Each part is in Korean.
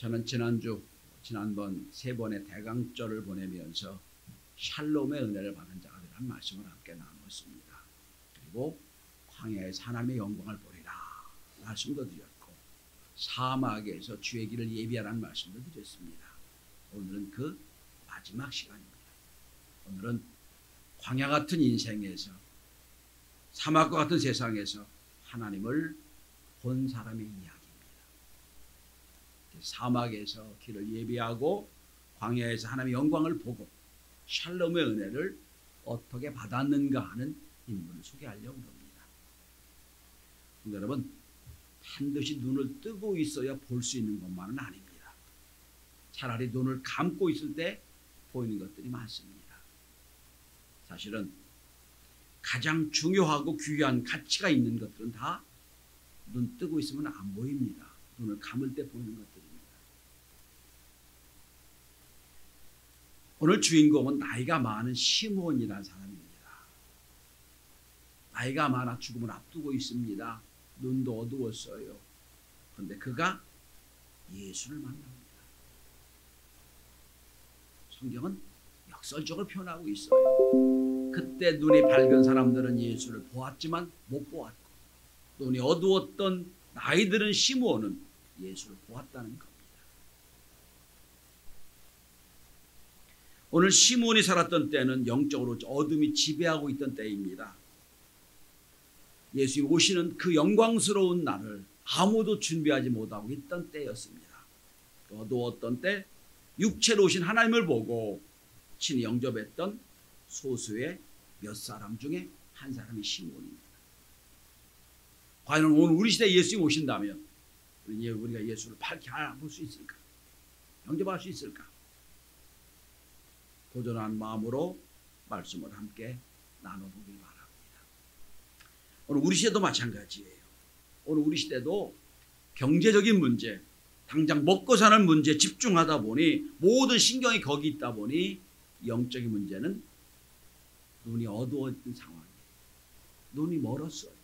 저는 지난번 세 번의 대강절을 보내면서 샬롬의 은혜를 받은 자들이라는 말씀을 함께 나눴습니다. 그리고 광야에서 하나님의 영광을 보리라 말씀도 드렸고, 사막에서 주의 길을 예비하라는 말씀도 드렸습니다. 오늘은 그 마지막 시간입니다. 오늘은 광야 같은 인생에서, 사막과 같은 세상에서 하나님을 본 사람의 이야기입니다. 사막에서 길을 예비하고 광야에서 하나님의 영광을 보고 샬롬의 은혜를 어떻게 받았는가 하는 인물을 소개하려고 합니다. 여러분, 반드시 눈을 뜨고 있어야 볼 수 있는 것만은 아닙니다. 차라리 눈을 감고 있을 때 보이는 것들이 많습니다. 사실은 가장 중요하고 귀한 가치가 있는 것들은 다 눈 뜨고 있으면 안 보입니다. 눈을 감을 때 보이는 것들입니다. 오늘 주인공은 나이가 많은 시므온이라는 사람입니다. 나이가 많아 죽음을 앞두고 있습니다. 눈도 어두웠어요. 그런데 그가 예수를 만납니다. 성경은 역설적으로 표현하고 있어요. 그때 눈이 밝은 사람들은 예수를 보았지만 못 보았고, 눈이 어두웠던 나이 들은 시므온은 예수를 보았다는 겁니다. 오늘 시므온이 살았던 때는 영적으로 어둠이 지배하고 있던 때입니다. 예수님 오시는 그 영광스러운 날을 아무도 준비하지 못하고 있던 때였습니다. 어두웠던 때 육체로 오신 하나님을 보고 친히 영접했던 소수의 몇 사람 중에 한 사람이 시므온입니다. 과연 오늘 우리 시대에 예수님 오신다면 우리가 예수를 밝게 알아볼 수 있을까? 영접할 수 있을까? 도전한 마음으로 말씀을 함께 나눠보길 바랍니다. 오늘 우리 시대도 마찬가지예요. 오늘 우리 시대도 경제적인 문제, 당장 먹고 사는 문제에 집중하다 보니 모든 신경이 거기 있다 보니 영적인 문제는 눈이 어두워진 상황이에요. 눈이 멀었어요.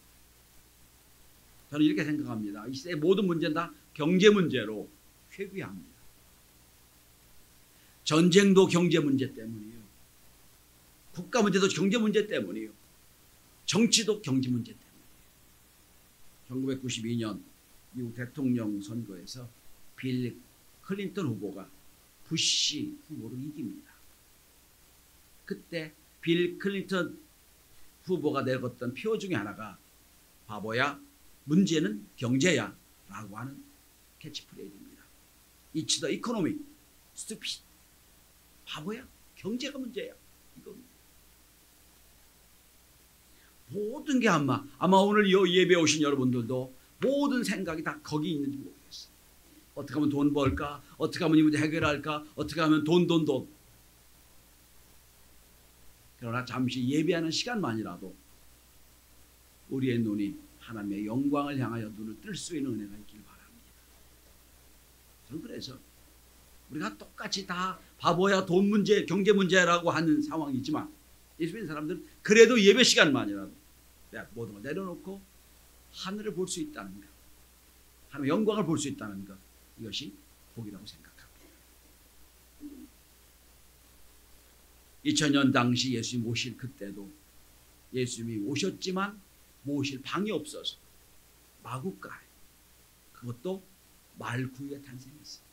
저는 이렇게 생각합니다. 이 시대의 모든 문제는 다 경제 문제로 회귀합니다. 전쟁도 경제 문제 때문이에요. 국가 문제도 경제 문제 때문이에요. 정치도 경제 문제 때문이에요. 1992년 미국 대통령 선거에서 빌 클린턴 후보가 부시 후보를 이깁니다. 그때 빌 클린턴 후보가 내걸었던 표 중에 하나가 바보야, 문제는 경제야 라고 하는 캐치프레이즈입니다. It's the economy, stupid. 바보야, 경제가 문제야. 이겁니다. 모든 게 아마 오늘 예배에 오신 여러분들도 모든 생각이 다 거기 있는지 모르겠어요. 어떻게 하면 돈 벌까? 어떻게 하면 이 문제 해결할까? 어떻게 하면 돈. 그러나 잠시 예배하는 시간만이라도 우리의 눈이 하나님의 영광을 향하여 눈을 뜰 수 있는 은혜가 있길 바랍니다. 저는 그래서 우리가 똑같이 다 바보야, 돈 문제, 경제 문제라고 하는 상황이지만 예수 믿는 사람들은 그래도 예배 시간만이라도 모든 걸 내려놓고 하늘을 볼 수 있다는 것, 하나님의 영광을 볼 수 있다는 것, 이것이 복이라고 생각합니다. 2000년 당시 예수님 오실 그때도 예수님이 오셨지만 모실 방이 없어서 마구간에, 그것도 말구유에 탄생했어요.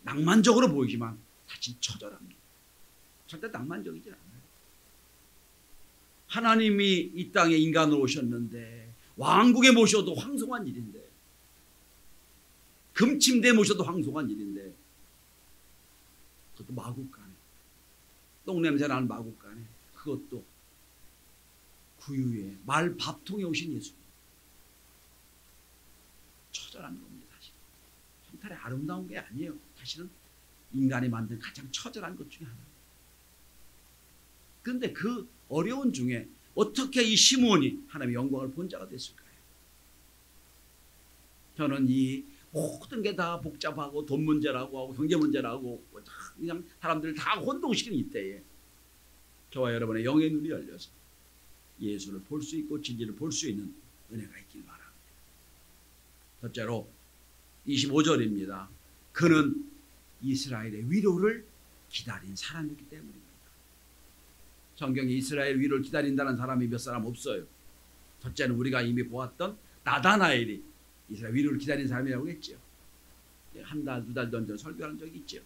낭만적으로 보이지만 사실 처절합니다. 절대 낭만적이지 않아요. 하나님이 이 땅에 인간으로 오셨는데 왕국에 모셔도 황송한 일인데, 금침대에 모셔도 황송한 일인데, 그것도 마구간에, 똥냄새 나는 마구간에, 그것도 구유에 말 밥통에 오신 예수님. 처절한 겁니다. 사실 성탈이 아름다운 게 아니에요. 사실은 인간이 만든 가장 처절한 것 중에 하나입니다. 그런데 그 어려운 중에 어떻게 이 시므온이 하나님의 영광을 본 자가 됐을까요? 저는 이 모든 게 다 복잡하고 돈 문제라고 하고 경제 문제라고 그냥 사람들을 다 혼동시키는 이때에 저와 여러분의 영의 눈이 열려서 예수를 볼 수 있고 진리를 볼 수 있는 은혜가 있길 바랍니다. 첫째로 25절입니다. 그는 이스라엘의 위로를 기다린 사람이기 때문입니다. 성경에 이스라엘 위로를 기다린다는 사람이 몇 사람 없어요. 첫째는 우리가 이미 보았던 나다나엘이 이스라엘 위로를 기다린 사람이라고 했죠. 한 달, 두 달 전에 설교한 적이 있죠.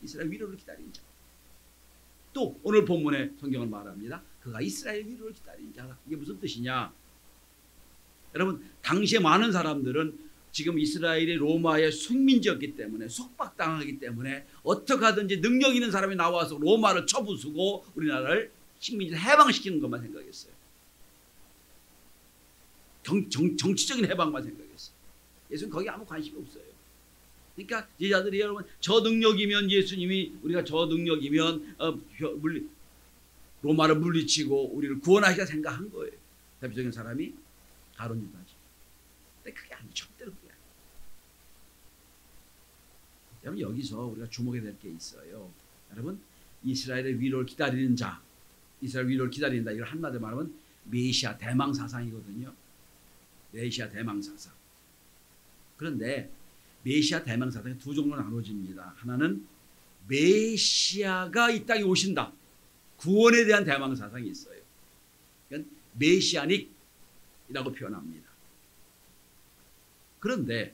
이스라엘 위로를 기다린 자. 또 오늘 본문에 성경은 말합니다. 그가 이스라엘 위로를 기다린 자라. 이게 무슨 뜻이냐? 여러분, 당시에 많은 사람들은 지금 이스라엘이 로마의 식민지였기 때문에, 속박당하기 때문에 어떻게 하든지 능력 있는 사람이 나와서 로마를 쳐부수고 우리나라를 식민지를 해방시키는 것만 생각했어요. 정치적인 해방만 생각했어요. 예수는 거기 아무 관심이 없어요. 그러니까 제자들이 여러분, 저 능력이면 예수님이, 우리가 저 능력이면 로마를 물리치고 우리를 구원하시자 생각한 거예요. 대표적인 사람이 가룟 유다죠. 근데 그게 아니죠. 절대로 그게 아니에요. 여러분, 여기서 우리가 주목해야 될 게 있어요. 여러분, 이스라엘의 위로를 기다리는 자, 이스라엘 위로를 기다린다. 이걸 한마디로 말하면 메시아 대망 사상이거든요. 메시아 대망 사상. 그런데 메시아 대망 사상이 두 종류로 나눠집니다. 하나는 메시아가 이 땅에 오신다. 구원에 대한 대망 사상이 있어요. 그러니까 메시아닉이라고 표현합니다. 그런데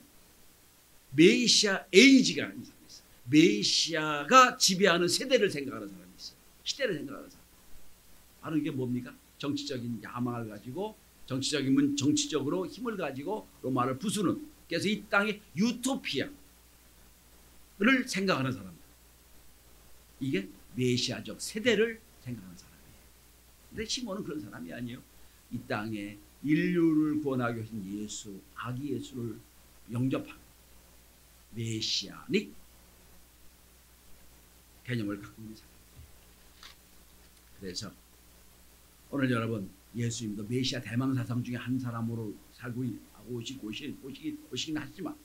메시아 에이지가 있는 사람이 있어요. 메시아가 지배하는 세대를 생각하는 사람이 있어요. 시대를 생각하는 사람. 바로 이게 뭡니까? 정치적인 야망을 가지고 정치적으로 힘을 가지고 로마를 부수는, 그래서 이 땅의 유토피아를 생각하는 사람들. 이게 메시아적 세대를 생각하는 사람이에요. 근데 시몬은 그런 사람이 아니에요. 이 땅에 인류를 구원하기 위해 예수, 아기 예수를 영접하는 메시아닉 개념을 갖고 있는 사람이에요. 그래서 오늘 여러분, 예수님도 메시아 대망 사상 중에 한 사람으로 살고 오시긴 하지만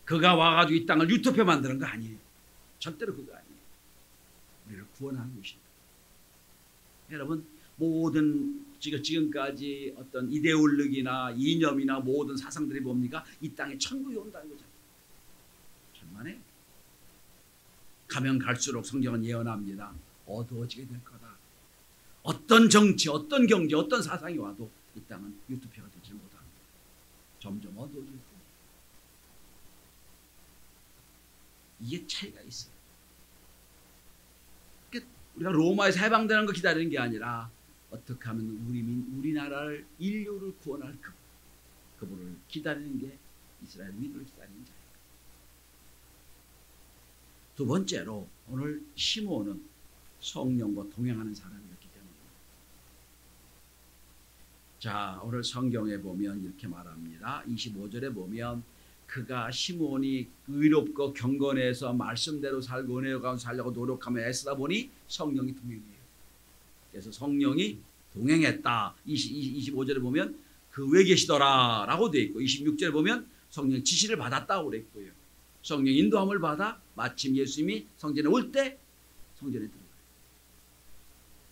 그가 와가지고 이 땅을 유토피아 만드는 거 아니에요. 절대로 그거 아니에요. 우리를 구원하는 것입니다. 여러분, 모든 지금까지 어떤 이데올로기나 이념이나 모든 사상들이 뭡니까? 이 땅에 천국이 온다는 거죠. 천만에 가면 갈수록 성경은 예언합니다. 어두워지게 될 거다. 어떤 정치, 어떤 경제, 어떤 사상이 와도 이 땅은 유토피아가 되지 못합니다. 점점 어두워질 겁니다. 이게 차이가 있어요. 그러니까 우리가 로마에서 해방되는 거 기다리는 게 아니라 어떻게 하면 우리나라를, 인류를 구원할 그분을 기다리는 게 이스라엘 위로를 기다리는 자예요. 두 번째로 오늘 시몬은 성령과 동행하는 사람이었기 때문입니다. 자, 오늘 성경에 보면 이렇게 말합니다. 25절에 보면 그가 시몬이 의롭고 경건해서 말씀대로 살고 은혜 가운데 살려고 노력하며 애쓰다 보니 성령이 동행해요. 그래서 성령이 동행했다. 25절에 보면 그 왜 계시더라 라고 되어 있고, 26절에 보면 성령 지시를 받았다고 그래 있고요. 성령 인도함을 받아 마침 예수님이 성전에 올 때 성전에 들어가요.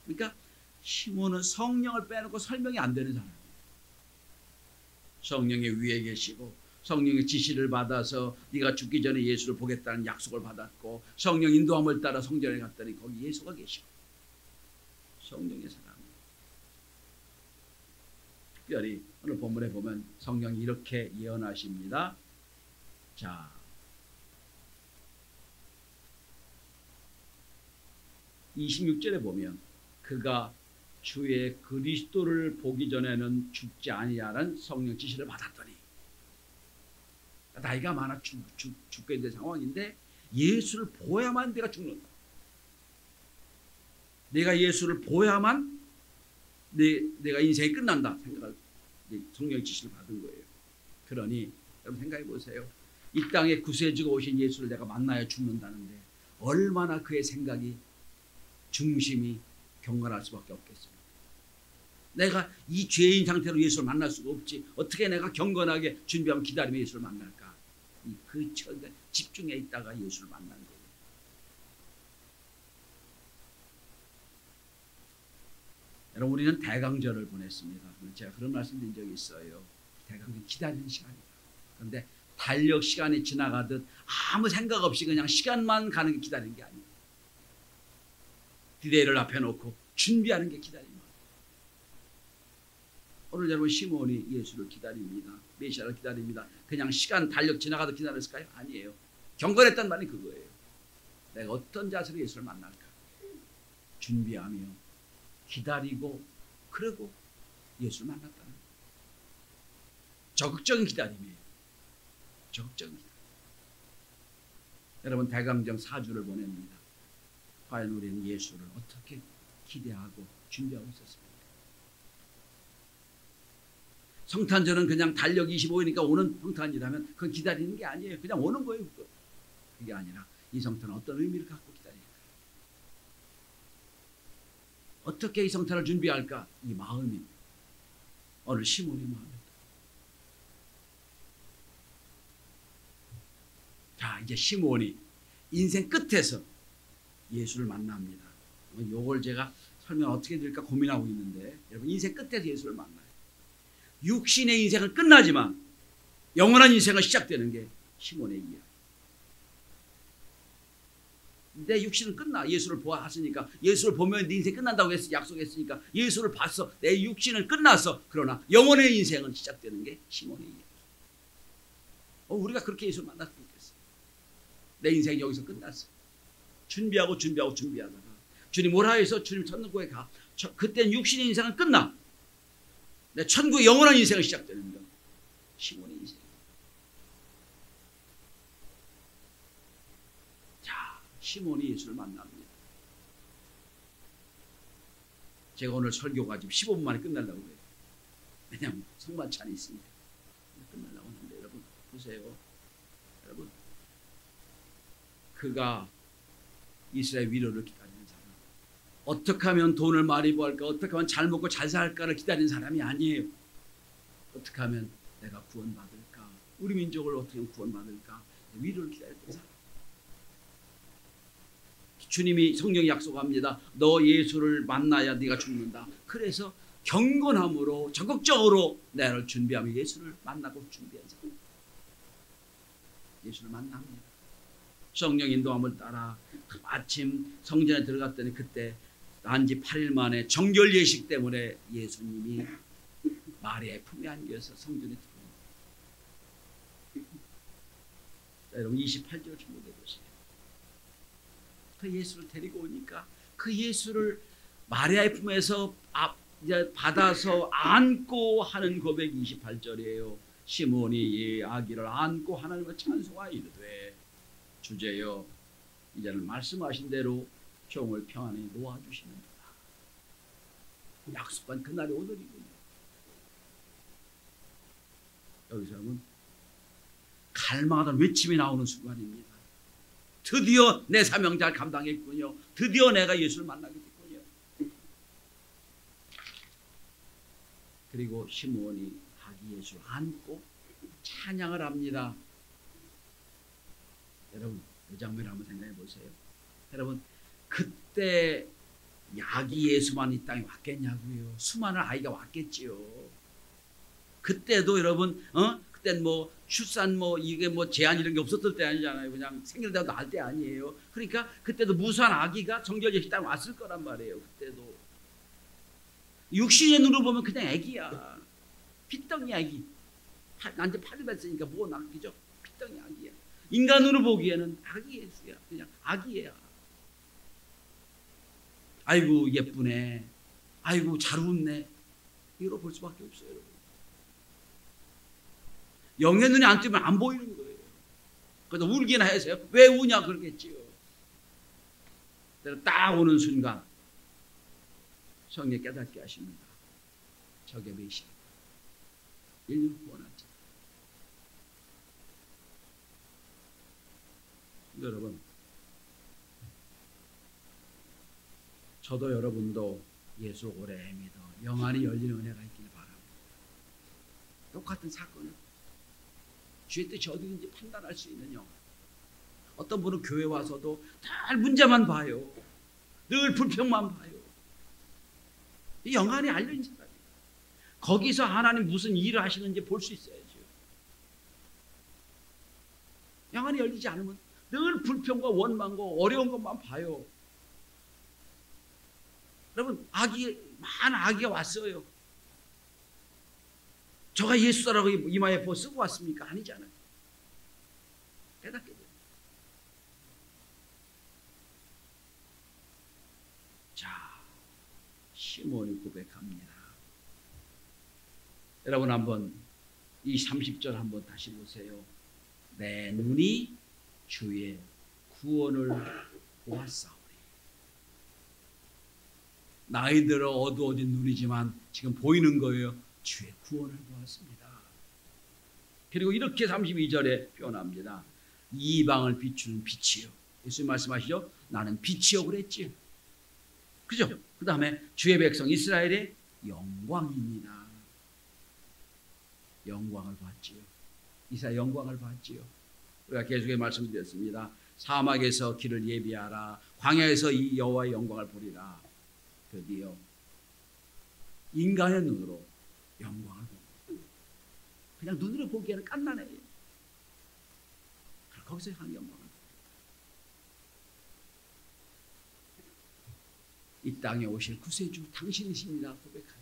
그러니까 시몬은 성령을 빼놓고 설명이 안 되는 사람이에요. 성령의 위에 계시고 성령의 지시를 받아서 네가 죽기 전에 예수를 보겠다는 약속을 받았고, 성령 인도함을 따라 성전에 갔더니 거기 예수가 계시고, 성령의 사람. 특별히 오늘 본문에 보면 성령이 이렇게 예언하십니다. 자, 26절에 보면 그가 주의 그리스도를 보기 전에는 죽지 아니하는 성령 지시를 받았더니, 나이가 많아 죽게 된 상황인데 예수를 보야만 내가 죽는다. 내가 예수를 보야만 내가 인생이 끝난다 생각을, 성령의 지시를 받은 거예요. 그러니 여러분 생각해 보세요. 이 땅에 구세주가 오신 예수를 내가 만나야 죽는다는데 얼마나 그의 생각이, 중심이 경건할 수밖에 없겠습니다. 내가 이 죄인 상태로 예수를 만날 수가 없지. 어떻게 내가 경건하게 준비하면 기다리며 예수를 만날까? 그 집중해 있다가 예수를 만난 거예요. 여러분, 우리는 대강절을 보냈습니다. 제가 그런 말씀드린 적이 있어요. 대강절 기다리는 시간이다. 그런데 달력 시간이 지나가듯 아무 생각 없이 그냥 시간만 가는 게 기다리는 게 아니에요. 디데이를 앞에 놓고 준비하는 게 기다리는 거예요. 오늘 여러분 시몬이 예수를 기다립니다. 메시아를 기다립니다. 그냥 시간 달력 지나가듯 기다렸을까요? 아니에요. 경건했단 말이 그거예요. 내가 어떤 자세로 예수를 만날까? 준비하며 기다리고 그러고 예수를 만났다는 거예요. 적극적인 기다림이에요. 적극적인 기다림. 여러분 대강정 4주를 보냅니다. 과연 우리는 예수를 어떻게 기대하고 준비하고 있었습니까? 성탄절은 그냥 달력 25일이니까 오는 성탄이라면 그건 기다리는 게 아니에요. 그냥 오는 거예요. 그게 아니라 이 성탄은 어떤 의미를 갖고 기다릴까? 어떻게 이 성탄을 준비할까? 이 마음이 오늘 시몬의 마음입니다. 자, 이제 시몬이 인생 끝에서 예수를 만납니다. 요걸 제가 설명 어떻게 드릴까 고민하고 있는데, 여러분 인생 끝에서 예수를 만나요. 육신의 인생은 끝나지만 영원한 인생은 시작되는 게 시몬의 이야기. 내 육신은 끝나. 예수를 보았으니까, 예수를 보면 네 인생 끝난다고 약속했으니까 예수를 봤어. 내 육신은 끝났어. 그러나 영원의 인생은 시작되는 게 시몬의 이야기. 우리가 그렇게 예수를 만났으면 좋겠어. 내 인생이 여기서 끝났어. 준비하고 준비하다가 주님 오라 해서 주님 천국에 가. 그때는 육신의 인생은 끝나. 내 천국의 영원한 인생이 시작되는 건 시몬의 인생. 자, 시몬이 예수를 만납니다. 제가 오늘 설교가 지금 15분 만에 끝나려고 해요. 왜냐하면 성만찬이 있으니까 끝나려고 하는데, 여러분 보세요. 여러분, 그가 이스라엘 위로를 기다리는 사람, 어떻게 하면 돈을 많이 벌까, 어떻게 하면 잘 먹고 잘 살까를 기다리는 사람이 아니에요. 어떻게 하면 내가 구원받을까, 우리 민족을 어떻게 하면 구원받을까, 위로를 기다렸던 사람. 주님이 성경이 약속합니다. 너 예수를 만나야 네가 죽는다. 그래서 경건함으로 적극적으로 나를 준비하며 예수를 만나고 준비한 사람. 예수를 만납니다. 성령 인도함을 따라 아침 성전에 들어갔더니 그때 난지 8일 만에 정결 예식 때문에 예수님이 마리아의 품에 안겨서 성전에 들어옵니다. 여러분 28절 주목해 보세요. 그 예수를 데리고 오니까 그 예수를 마리아의 품에서 이제 받아서 안고 하는 고백이 28절이에요. 시몬이 이 아기를 안고 하나님을 찬송하여 이르되 주제여 이제는 말씀하신 대로 종을 평안에 놓아주시는구나. 약속한 그날이 오늘이군요. 여기서 여러분 갈망하던 외침이 나오는 순간입니다. 드디어 내 사명자를 감당했군요. 드디어 내가 예수를 만나게 됐군요. 그리고 시몬이 아기 예수를 안고 찬양을 합니다. 여러분 이 장면을 한번 생각해 보세요. 여러분 그때 아기 예수만 이 땅에 왔겠냐고요. 수많은 아이가 왔겠지요. 그때도 여러분 그때는 뭐 출산 이게 제한 이런 게 없었을 때 아니잖아요. 그냥 생일대로 낳을 때 아니에요. 그러니까 그때도 무수한 아기가 정결제식 땅에 왔을 거란 말이에요. 그때도 육신의 눈으로 보면 그냥 아기야. 핏덩이 아기. 난지 8일 됐으니까 뭐 낳기죠. 핏덩이 아기야. 인간으로 보기에는 아기 예수야. 그냥 아기야. 아이고 예쁘네. 아이고 잘 웃네. 이로 볼 수밖에 없어요, 여러분. 영의 눈에 안 뜨면 안 보이는 거예요. 그래서 울기나 해서요. 왜 우냐 그러겠지요. 딱 오는 순간 성령이 깨닫게 하십니다. 저게 메시아. 인류를 구원한 자. 여러분, 저도 여러분도 예수 오래 믿어 영안이 열리는 은혜가 있길 바랍니다. 똑같은 사건을 주의 뜻이 어디든지 판단할 수 있는 영안. 어떤 분은 교회 와서도 늘 문제만 봐요. 늘 불평만 봐요. 이 영안이 알려진 사람이에요. 거기서 하나님 무슨 일을 하시는지 볼 수 있어야죠. 영안이 열리지 않으면 늘 불평과 원망과 어려운 것만 봐요. 여러분, 많은 악의가 왔어요. 저가 예수라고 이마에 쓰고 왔습니까? 아니잖아요. 깨닫게 돼요. 자, 시몬이 고백합니다. 여러분 한번 이 30절 한번 다시 보세요. 내 눈이 주의 구원을 보았사오니. 나이 들어 어두워진 눈이지만 지금 보이는 거예요. 주의 구원을 보았습니다. 그리고 이렇게 32절에 표현합니다. 이방을 비추는 빛이요. 예수님 말씀하시죠. 나는 빛이요 그랬지요. 그죠? 그 다음에 주의 백성 이스라엘의 영광입니다. 영광을 봤지요. 이스라엘 영광을 봤지요. 우리가 계속해 말씀드렸습니다. 사막에서 길을 예비하라. 광야에서 이 여호와의 영광을 보리라. 드디어 인간의 눈으로 영광을 보고, 그냥 눈으로 보기에는 깐난해요. 거기서 한 영광을 보고, 이 땅에 오실 구세주 당신이십니다 고백하여.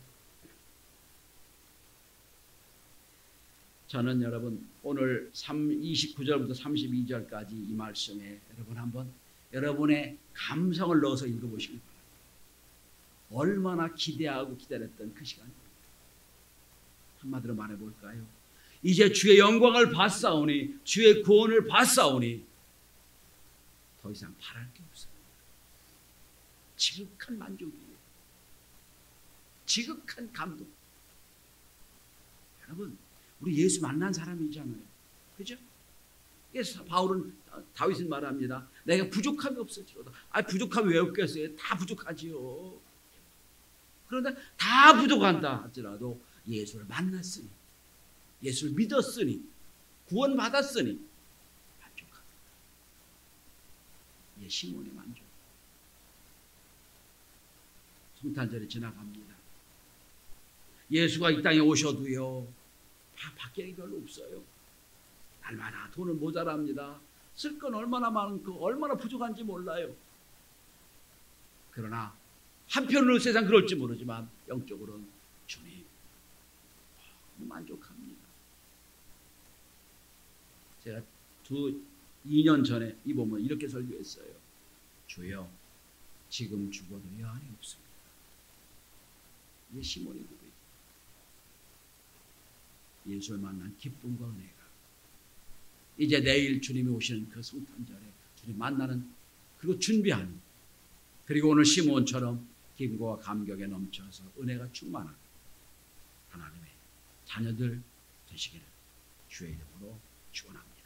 저는 여러분 오늘 29절부터 32절까지 이 말씀에 여러분 한번 여러분의 감성을 넣어서 읽어보시기 바랍니다. 얼마나 기대하고 기다렸던 그 시간입니다. 한마디로 말해볼까요? 이제 주의 영광을 봤사오니, 주의 구원을 봤사오니 더 이상 바랄 게 없어요. 지극한 만족이에요. 지극한 감동. 여러분, 우리 예수 만난 사람이잖아요. 그죠? 그래서 바울은, 다윗은 말합니다. 내가 부족함이 없을지로다. 부족함이 왜 없겠어요? 다 부족하지요. 그런데 다 부족한다 할지라도 예수를 만났으니, 예수를 믿었으니, 구원받았으니 만족합니다. 이게 시몬의 만족. 성탄절이 지나갑니다. 예수가 이 땅에 오셔도요, 다 바뀌는 게 별로 없어요. 날마다 돈을 모자랍니다. 쓸 건 얼마나 많고 얼마나 부족한지 몰라요. 그러나 한편으로는 세상 그럴지 모르지만 영적으로는 주님 너무 만족합니다. 제가 2년 전에 이 본문 이렇게 설교했어요. 주여, 지금 죽어도 여한이 없습니다. 이게 시몬의 고백. 예수를 만난 기쁨과 은혜가, 이제 내일 주님이 오시는 그 성탄절에 주님 만나는, 그리고 준비하는, 그리고 오늘 시몬처럼 기쁨과 감격에 넘쳐서 은혜가 충만한 하나님의 자녀들 되시기를 주의 이름으로 축원합니다.